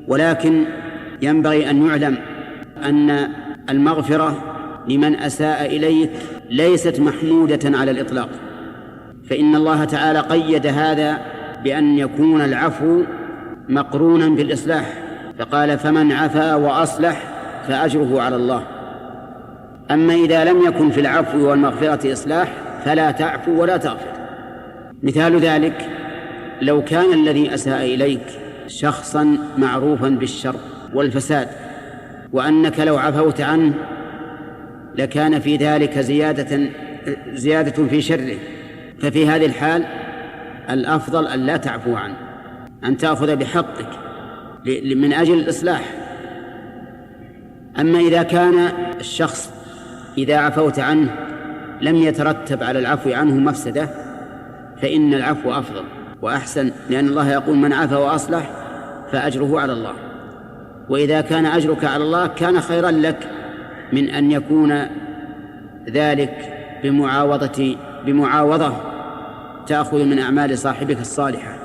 ولكن ينبغي أن يعلم أن المغفرة لمن أساء إليك ليست محمودة على الإطلاق، فإن الله تعالى قيد هذا بأن يكون العفو مقرونا بالإصلاح، فقال فمن عفا وأصلح فأجره على الله. أما إذا لم يكن في العفو والمغفرة إصلاح فلا تعفو ولا تغفر. مثال ذلك لو كان الذي أساء إليك شخصا معروفا بالشر والفساد، وأنك لو عفوت عنه لكان في ذلك زيادة في شره، ففي هذه الحال الأفضل أن لا تعفو عنه، أن تأخذ بحقك من أجل الإصلاح. أما إذا كان الشخص إذا عفوت عنه لم يترتب على العفو عنه مفسدة فإن العفو أفضل وأحسن، لأن الله يقول من عفا وأصلح فأجره على الله. وإذا كان أجرك على الله كان خيرا لك من أن يكون ذلك بمعاوضة تأخذ من أعمال صاحبك الصالحة.